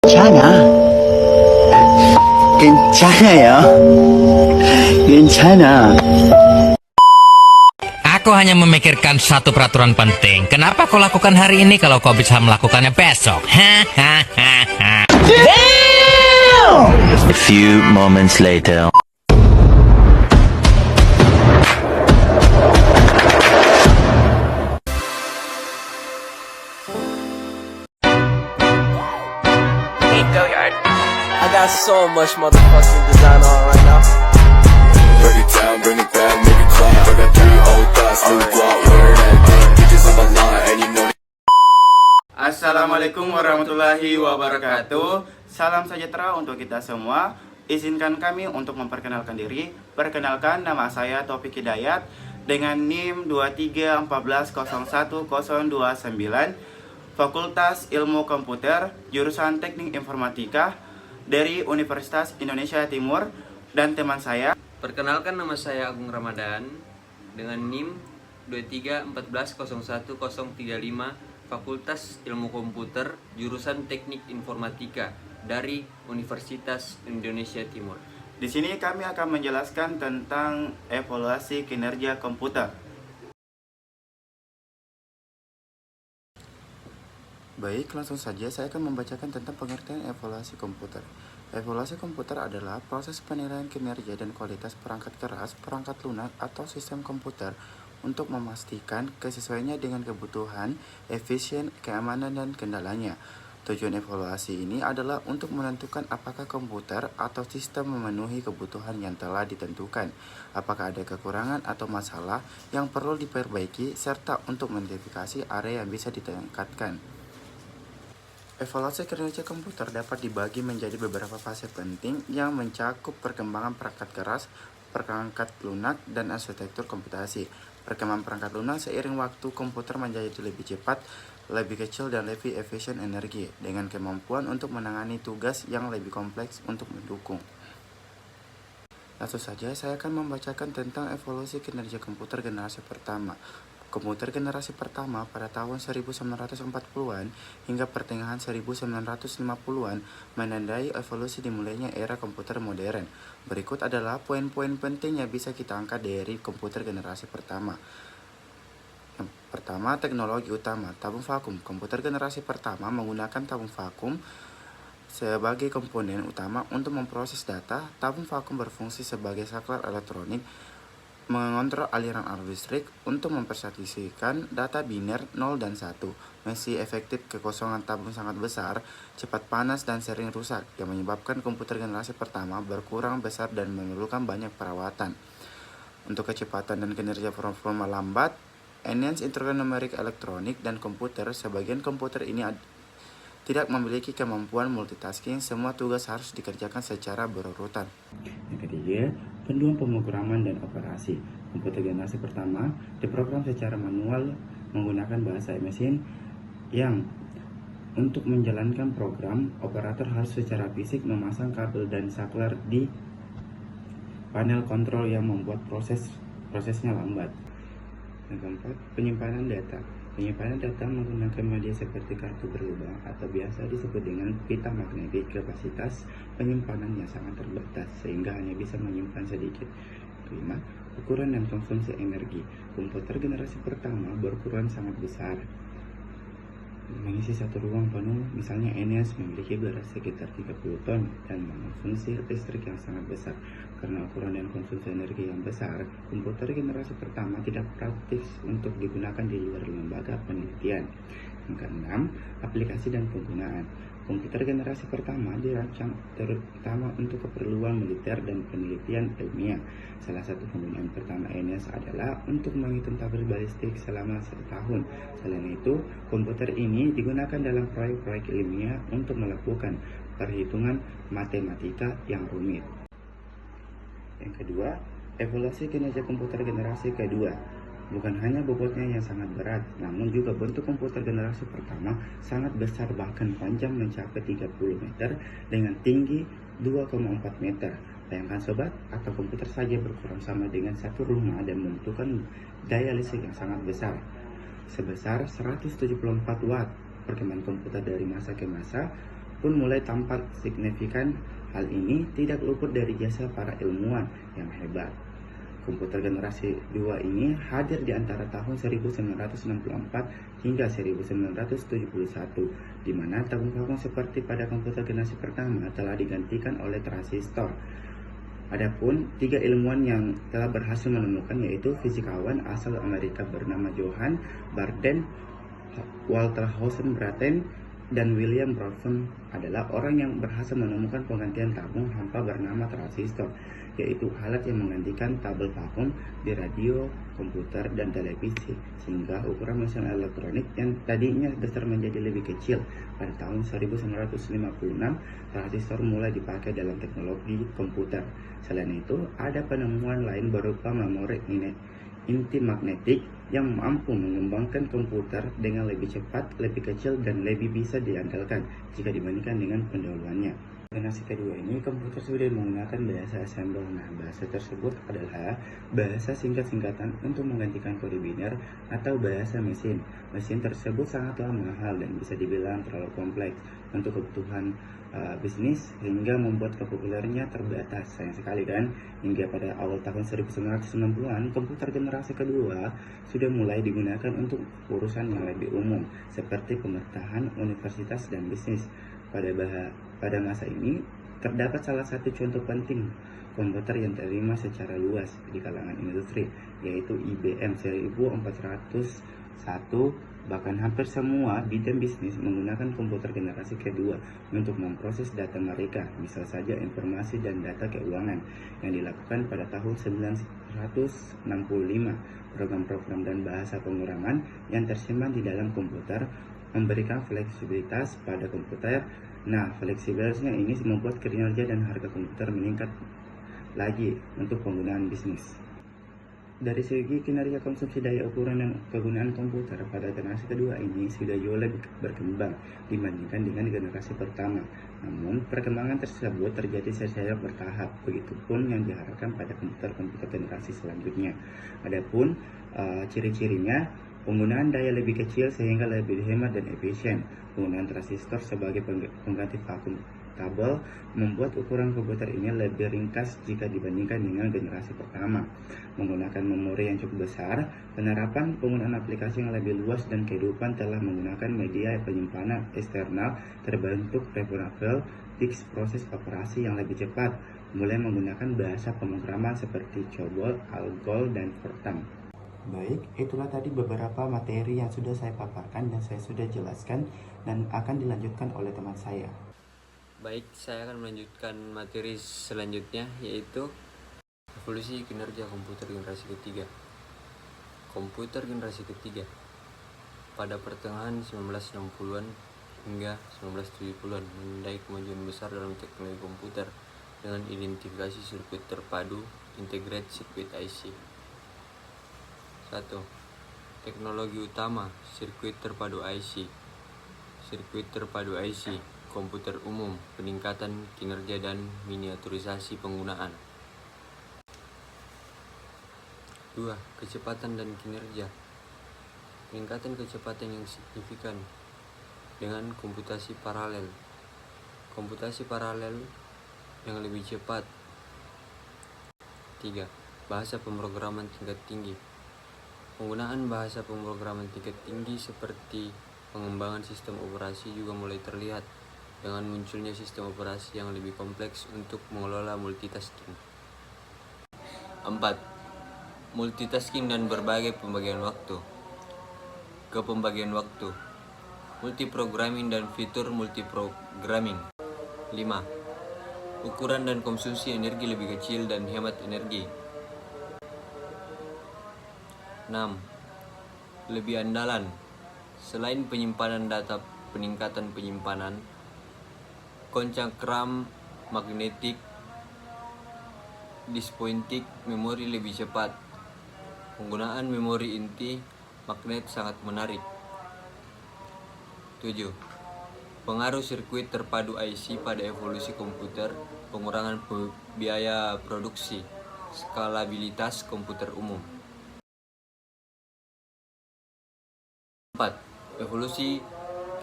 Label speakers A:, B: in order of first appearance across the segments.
A: 괜찮아. 괜찮아요. 괜찮아.
B: Aku hanya memikirkan satu peraturan penting. Kenapa kau lakukan hari ini kalau kau bisa melakukannya besok? Hahaha.
C: A few moments later.
D: I got so much motherfucking design on right now.
E: Break it down, bring it back, make it clap. I got 3 old thoughts, new guap, wear that thing. Bitches on my line, and you know
F: Assalamualaikum warahmatullahi wabarakatuh. Salam sejahtera untuk kita semua. Izinkan kami untuk memperkenalkan diri. Perkenalkan, nama saya Taufik Hidayat dengan NIM 2314010029, Fakultas Ilmu Komputer, jurusan Teknik Informatika dari Universitas Indonesia Timur, dan teman saya.
G: Perkenalkan, nama saya Agung Ramadan dengan NIM 2314010035, Fakultas Ilmu Komputer, jurusan Teknik Informatika dari Universitas Indonesia Timur.
F: Di sini kami akan menjelaskan tentang evaluasi kinerja komputer. Baik, langsung saja saya akan membacakan tentang pengertian evaluasi komputer. Evaluasi komputer adalah proses penilaian kinerja dan kualitas perangkat keras, perangkat lunak, atau sistem komputer untuk memastikan kesesuaiannya dengan kebutuhan, efisien, keamanan, dan kendalanya. Tujuan evaluasi ini adalah untuk menentukan apakah komputer atau sistem memenuhi kebutuhan yang telah ditentukan, apakah ada kekurangan atau masalah yang perlu diperbaiki, serta untuk mengidentifikasi area yang bisa ditingkatkan. Evaluasi kinerja komputer dapat dibagi menjadi beberapa fase penting yang mencakup perkembangan perangkat keras, perangkat lunak, dan arsitektur komputasi. Perkembangan perangkat lunak seiring waktu komputer menjadi lebih cepat, lebih kecil, dan lebih efisien energi, dengan kemampuan untuk menangani tugas yang lebih kompleks untuk mendukung. Langsung saja saya akan membacakan tentang evaluasi kinerja komputer generasi pertama. Komputer generasi pertama pada tahun 1940-an hingga pertengahan 1950-an menandai evolusi dimulainya era komputer modern. Berikut adalah poin-poin penting yang bisa kita angkat dari komputer generasi pertama. Yang pertama, teknologi utama, tabung vakum. Komputer generasi pertama menggunakan tabung vakum sebagai komponen utama untuk memproses data. Tabung vakum berfungsi sebagai saklar elektronik, mengontrol aliran arus listrik untuk mempersatukan data biner 0 dan 1. Masih efektif, kekosongan tabung sangat besar, cepat panas, dan sering rusak, yang menyebabkan komputer generasi pertama berkurang besar dan memerlukan banyak perawatan. Untuk kecepatan dan kinerja performa lambat, Enhanced Internumeric Electronic dan komputer, sebagian komputer ini tidak memiliki kemampuan multitasking, semua tugas harus dikerjakan secara berurutan. Yang ketiga, panduan pemrograman dan operasi. Komputer generasi pertama diprogram secara manual menggunakan bahasa mesin yang untuk menjalankan program, operator harus secara fisik memasang kabel dan saklar di panel kontrol yang membuat prosesnya lambat. Yang keempat, penyimpanan data. Penyimpanan data menggunakan media seperti kartu berlubang atau biasa disebut dengan pita magnetik. Kapasitas penyimpanannya sangat terbatas sehingga hanya bisa menyimpan sedikit. Kelima, ukuran dan konsumsi energi. Komputer generasi pertama berukuran sangat besar, mengisi satu ruang penuh. Misalnya NES memiliki berat sekitar 30 ton dan mengkonsumsi listrik yang sangat besar. Karena ukuran dan konsumsi energi yang besar, komputer generasi pertama tidak praktis untuk digunakan di luar lembaga penelitian. Yang keenam, aplikasi dan penggunaan. Komputer generasi pertama dirancang terutama untuk keperluan militer dan penelitian ilmiah. Salah satu penggunaan pertama NES adalah untuk menghitung tabel balistik selama setahun. Selain itu, komputer ini digunakan dalam proyek-proyek ilmiah untuk melakukan perhitungan matematika yang rumit. Yang kedua, evaluasi kinerja komputer generasi kedua. Bukan hanya bobotnya yang sangat berat, namun juga bentuk komputer generasi pertama sangat besar, bahkan panjang mencapai 30 meter dengan tinggi 2,4 meter. Bayangkan sobat, atau komputer saja berkurang sama dengan satu rumah dan membutuhkan daya listrik yang sangat besar, sebesar 174 watt. Perkembangan komputer dari masa ke masa pun mulai tampak signifikan. Hal ini tidak luput dari jasa para ilmuwan yang hebat. Komputer generasi 2 ini hadir di antara tahun 1964 hingga 1971, di mana tabung-tabung seperti pada komputer generasi pertama telah digantikan oleh transistor. Adapun 3 ilmuwan yang telah berhasil menemukan yaitu fisikawan asal Amerika bernama Johann Barden, Walter Hausen-Braten, dan William Broughton adalah orang yang berhasil menemukan penggantian tabung hampa bernama transistor, yaitu alat yang menggantikan tabel vakum di radio, komputer, dan televisi, sehingga ukuran mesin elektronik yang tadinya besar menjadi lebih kecil. Pada tahun 1956, transistor mulai dipakai dalam teknologi komputer. Selain itu, ada penemuan lain berupa memori inti magnetik yang mampu mengembangkan komputer dengan lebih cepat, lebih kecil, dan lebih bisa diandalkan jika dibandingkan dengan pendahuluannya. Generasi kedua ini komputer sudah menggunakan bahasa assembly. Nah, bahasa tersebut adalah bahasa singkat-singkatan untuk menggantikan kode biner atau bahasa mesin. Mesin tersebut sangatlah mahal dan bisa dibilang terlalu kompleks untuk kebutuhan bisnis, hingga membuat populernya terbatas. Sayang sekali kan, hingga pada awal tahun 1990-an komputer generasi kedua sudah mulai digunakan untuk urusan yang lebih umum seperti pemerintahan, universitas, dan bisnis. Pada masa ini terdapat salah satu contoh penting komputer yang diterima secara luas di kalangan industri, yaitu IBM 1401. Bahkan hampir semua bidang bisnis menggunakan komputer generasi kedua untuk memproses data mereka, misal saja informasi dan data keuangan yang dilakukan pada tahun 1965. Program-program dan bahasa pemrograman yang tersimpan di dalam komputer memberikan fleksibilitas pada komputer. Nah, fleksibilitasnya ini membuat kinerja dan harga komputer meningkat lagi untuk penggunaan bisnis. Dari segi kinerja, konsumsi daya ukuran dan kegunaan komputer pada generasi kedua ini sudah jauh lebih berkembang dibandingkan dengan generasi pertama. Namun, perkembangan tersebut terjadi secara bertahap, begitupun yang diharapkan pada komputer-komputer generasi selanjutnya. Adapun ciri-cirinya, penggunaan daya lebih kecil sehingga lebih hemat dan efisien. Penggunaan transistor sebagai pengganti vakum tabel membuat ukuran komputer ini lebih ringkas jika dibandingkan dengan generasi pertama. Menggunakan memori yang cukup besar, penerapan penggunaan aplikasi yang lebih luas, dan kehidupan telah menggunakan media penyimpanan eksternal terbentuk programmable disk, proses operasi yang lebih cepat, mulai menggunakan bahasa pemrograman seperti COBOL, ALGOL, dan Fortran. Baik, itulah tadi beberapa materi yang sudah saya paparkan dan saya sudah jelaskan dan akan dilanjutkan oleh teman saya.
G: Baik, saya akan melanjutkan materi selanjutnya, yaitu evolusi kinerja komputer generasi ketiga. Komputer generasi ketiga pada pertengahan 1960-an hingga 1970-an menandai kemajuan besar dalam teknologi komputer dengan identifikasi sirkuit terpadu Integrated Circuit IC. 1. Teknologi utama sirkuit terpadu IC. Sirkuit terpadu IC, komputer umum, peningkatan kinerja dan miniaturisasi penggunaan. 2. Kecepatan dan kinerja. Peningkatan kecepatan yang signifikan dengan komputasi paralel. Komputasi paralel yang lebih cepat. 3. Bahasa pemrograman tingkat tinggi. Penggunaan bahasa pemrograman tingkat tinggi seperti pengembangan sistem operasi juga mulai terlihat dengan munculnya sistem operasi yang lebih kompleks untuk mengelola multitasking. 4. Multitasking dan berbagai pembagian waktu. Kepembagian waktu, multiprogramming dan fitur multiprogramming. 5. Ukuran dan konsumsi energi lebih kecil dan hemat energi. 6. Lebih andalan. Selain penyimpanan data, peningkatan penyimpanan, koncentram magnetik, dispointik, memori lebih cepat. Penggunaan memori inti magnet sangat menarik. 7. Pengaruh sirkuit terpadu IC pada evolusi komputer, pengurangan biaya produksi, skalabilitas komputer umum. 4. Evolusi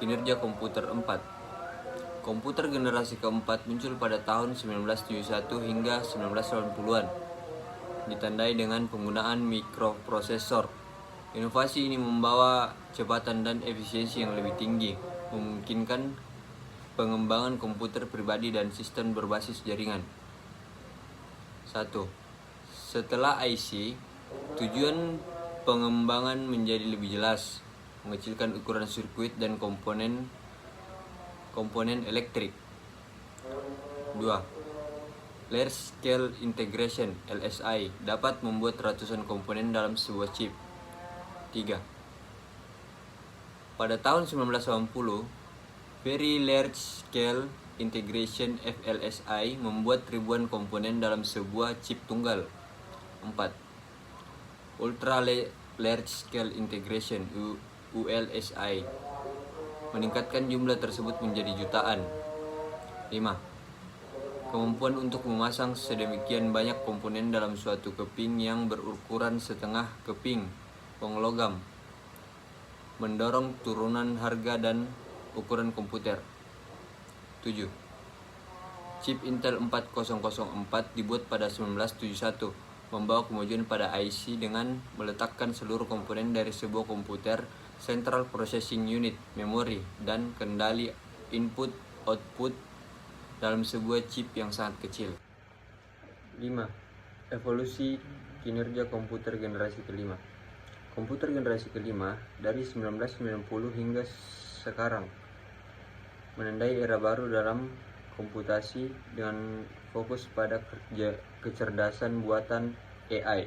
G: kinerja komputer 4. Komputer generasi keempat muncul pada tahun 1971 hingga 1980-an, ditandai dengan penggunaan mikroprosesor. Inovasi ini membawa kecepatan dan efisiensi yang lebih tinggi, memungkinkan pengembangan komputer pribadi dan sistem berbasis jaringan. 1. Setelah IC, tujuan pengembangan menjadi lebih jelas, mengecilkan ukuran sirkuit dan komponen elektrik. 2. Large Scale Integration (LSI) dapat membuat ratusan komponen dalam sebuah chip. 3. Pada tahun 1980, Very Large Scale Integration (VLSI) membuat ribuan komponen dalam sebuah chip tunggal. 4. Ultra Large Scale Integration (ULSI) meningkatkan jumlah tersebut menjadi jutaan. 5. Kemampuan untuk memasang sedemikian banyak komponen dalam suatu keping yang berukuran setengah keping penglogam mendorong turunan harga dan ukuran komputer. 7. Chip Intel 4004 dibuat pada 1971, membawa kemajuan pada IC dengan meletakkan seluruh komponen dari sebuah komputer, Central Processing Unit, memori, dan kendali input-output dalam sebuah chip yang sangat kecil. 5. Evolusi kinerja komputer generasi kelima. Komputer generasi kelima dari 1990 hingga sekarang menandai era baru dalam komputasi dengan fokus pada kecerdasan buatan AI,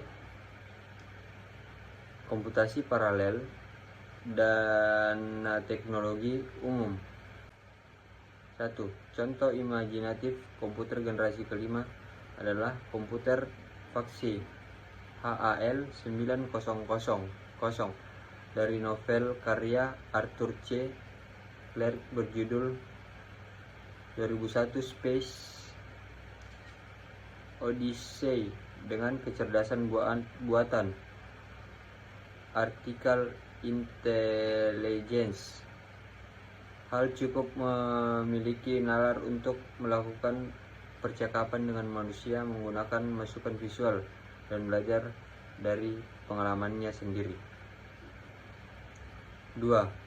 G: komputasi paralel, dan teknologi umum. 1. Contoh imajinatif komputer generasi kelima adalah komputer faksi HAL 9000 dari novel karya Arthur C. Clarke berjudul 2001 Space Odyssey dengan kecerdasan buatan artificial intelligence. Hal cukup memiliki nalar untuk melakukan percakapan dengan manusia menggunakan masukan visual dan belajar dari pengalamannya sendiri. 2.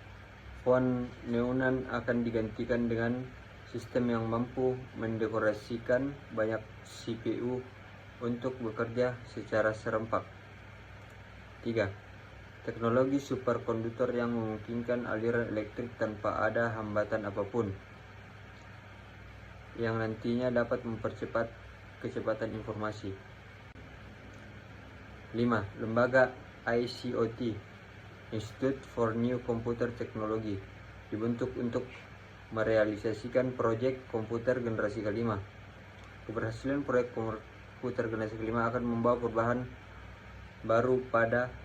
G: Von Neumann akan digantikan dengan sistem yang mampu mendekorasikan banyak CPU untuk bekerja secara serempak. 3. Teknologi superkonduktor yang memungkinkan aliran elektrik tanpa ada hambatan apapun, yang nantinya dapat mempercepat kecepatan informasi. 5. Lembaga ICOT, Institute for New Computer Technology, dibentuk untuk merealisasikan proyek komputer generasi kelima. Keberhasilan proyek komputer generasi kelima akan membawa perubahan baru pada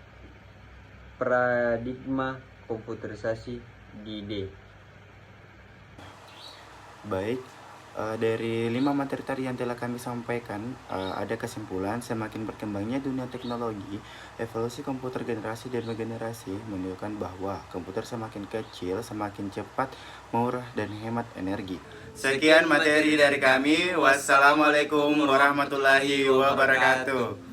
G: paradigma komputerisasi di D.
F: Baik, dari 5 materi tadi yang telah kami sampaikan, ada kesimpulan semakin berkembangnya dunia teknologi, evolusi komputer generasi demi generasi menunjukkan bahwa komputer semakin kecil, semakin cepat, murah, dan hemat energi. Sekian materi dari kami. Wassalamualaikum warahmatullahi wabarakatuh.